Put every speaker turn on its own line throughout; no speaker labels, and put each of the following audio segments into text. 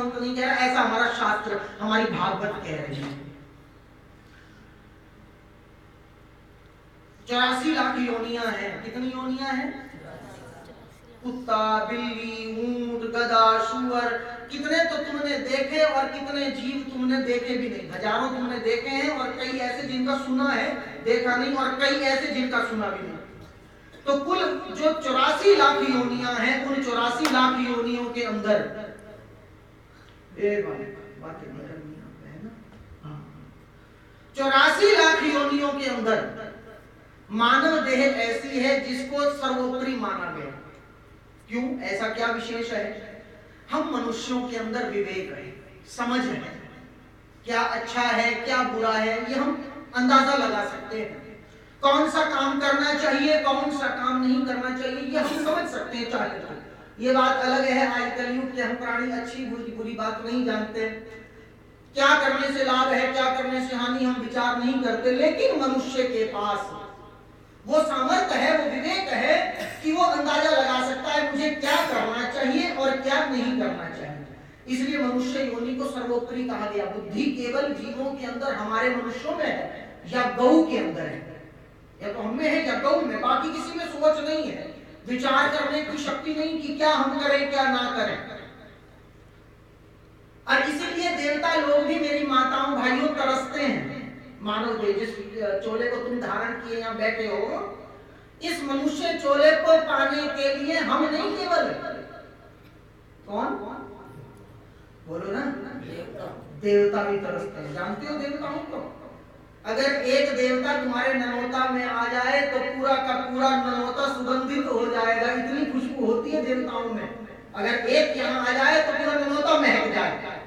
तो नहीं कह रहा, ऐसा हमारा शास्त्र, हमारी भागवत कह रही है। 84 लाख योनियां हैं। कितनी योनियां हैं? कुत्ता, बिल्ली, ऊंट, गधा, शुअर, कितने तो तुमने देखे और कितने जीव तुमने देखे भी नहीं। हजारों तुमने देखे हैं और कई ऐसे जिनका सुना है, देखा नहीं, और कई ऐसे जिनका सुना भी नहीं। तो कुल जो 84 लाख योनियां हैं, उन 84 लाख योनियों के अंदर 84 लाख योनियों के अंदर मानव देह ऐसी है जिसको सर्वोपरि माना गया। क्यों? ऐसा क्या विशेष है? हम मनुष्यों के अंदर विवेक है, समझ है, क्या अच्छा है क्या बुरा है, ये हम अंदाजा लगा सकते हैं। कौन सा काम करना चाहिए, कौन सा काम नहीं करना चाहिए, ये हम समझ सकते हैं चाहे तो। ये बात अलग है, आज कलयुग के हम प्राणी अच्छी बुरी बात नहीं जानते, क्या करने से लाभ है क्या करने से हानि हम विचार नहीं करते। लेकिन मनुष्य के पास वो सामर्थ्य है, वो विवेक है कि वो अंदाजा लगा सकता है मुझे क्या करना चाहिए और क्या नहीं करना चाहिए। इसलिए मनुष्य योनि को सर्वोपरि कहा गया। बुद्धि केवल जीवों के अंदर, हमारे मनुष्यों में है या गौ के अंदर है, या तो हमें है या गौ में, बाकी किसी में सोच नहीं है, विचार करने की शक्ति नहीं कि क्या हम करें क्या ना करें। और इसीलिए देवता लोग भी मेरी माताओं भाइयों तरसते हैं। मानव देह, जिस चोले को तुम धारण किए यहाँ बैठे हो, इस मनुष्य चोले को पाने के लिए हम नहीं, केवल कौन बोलो ना, देवता भी तरसते हैं। जानते हो देवताओं को? अगर एक देवता तुम्हारे ननौता में आ जाए तो पूरा का पूरा ननौता सुगंधित हो जाएगा, इतनी खुशबू होती है देवताओं में। अगर एक यहाँ आ जाए तो पूरा ननौता महक जाए,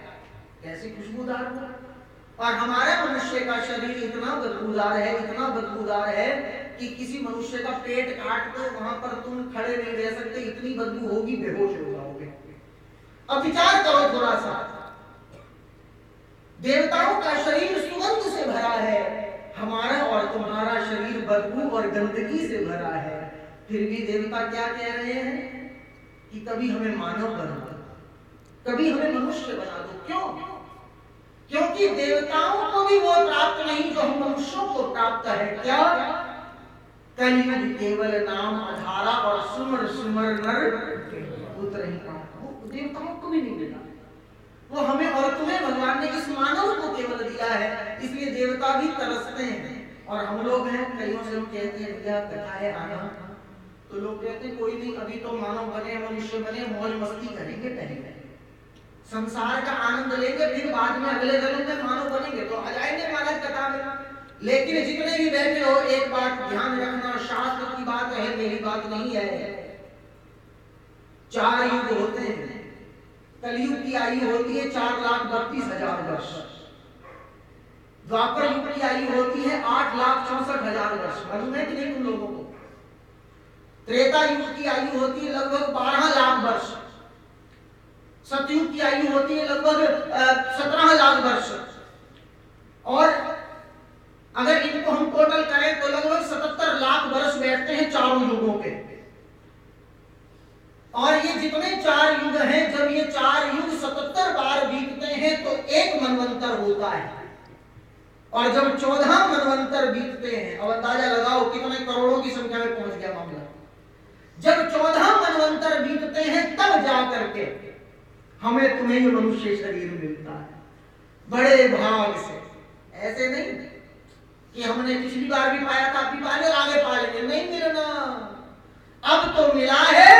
कैसी खुशबूदार हो। और हमारा मनुष्य का शरीर इतना बदबूदार है, इतना बदबूदार है कि किसी मनुष्य का पेट काट दो, वहां पर तुम खड़े नहीं रह सकते, इतनी बदबू होगी, बेहोश हो जाओगे। अब विचार करो थोड़ा सा, देवताओं का शरीर सुगंध से भरा है, हमारा और तुम्हारा शरीर बदबू और गंदगी से भरा है। फिर भी देवता क्या कह रहे हैं कि कभी हमें मानव बना दो, कभी हमें मनुष्य बना दो। क्यों? क्योंकि देवताओं को भी वो प्राप्त नहीं जो हम मनुष्यों को प्राप्त है। क्या? कलयुग केवल नाम आधारा और सुमर सुमर नर पुत्र ही प्राप्त हो। देवताओं को भी नहीं मिला, वो हमें और तुम्हें भगवान ने इस मानव को केवल दिया है। इसलिए देवता भी तरसते हैं। और हम लोग हैं, कईयों से हम कहते हैं भैया कथा है आना, तो लोग कहते हैं कोई नहीं, अभी तो मानव बने, मनुष्य बने, मौज मस्ती करेंगे, पहले संसार का आनंद लेंगे, फिर बाद में अगले जन्म में मानव बनेंगे तो आ जाएंगे महाराज कथा में। लेकिन जितने भी बैठे हो, एक बात ध्यान रखना, शास्त्र की बात है, मेरी बात नहीं है। 4 युग होते हैं। कलयुग की आयु होती है 4,32,000 वर्ष, द्वापर युग की आयु होती है 8,64,000 वर्ष। मालूम है कि नहीं तुम लोगों को? त्रेता युग की आयु होती है लगभग 12 लाख वर्ष, सतयुग की आयु होती है लगभग 17 लाख वर्ष, और अगर इनको हम टोटल करें तो लगभग 77 लाख वर्ष बैठते हैं चारों युगों के। और ये जितने 4 युग हैं, जब ये 4 युग 77 बार बीतते हैं तो एक मनवंतर होता है। और जब 14 मनवंतर बीतते हैं, अब अंदाजा लगाओ कितने करोड़ों की संख्या में पहुंच गया मामला। जब 14 मनवंतर बीतते हैं तब जाकर के हमें तुम्हें ये मनुष्य शरीर मिलता है, बड़े भाग से। ऐसे नहीं कि हमने पिछली बार भी पाया था, अभी पाले आगे पा लेंगे, नहीं मिलना। अब तो मिला है,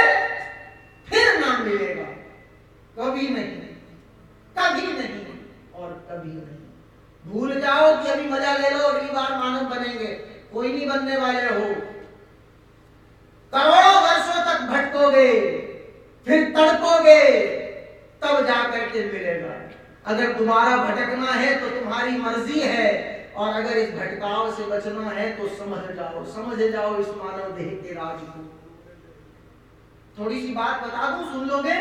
फिर ना मिलेगा, कभी नहीं, कभी नहीं और कभी नहीं। भूल जाओ कि अभी मजा ले लो, अगली बार मानव बनेंगे, कोई नहीं बनने वाले हो। करोड़ों वर्षों तक भटकोगे, फिर तड़पोगे, तब जाकर के मिलेगा। अगर दोबारा भटकना है तो तुम्हारी मर्जी है, और अगर इस भटकाव से बचना है तो समझ जाओ इस मानव देह के राज को। थोड़ी सी बात बता दूं, सुन लोगे?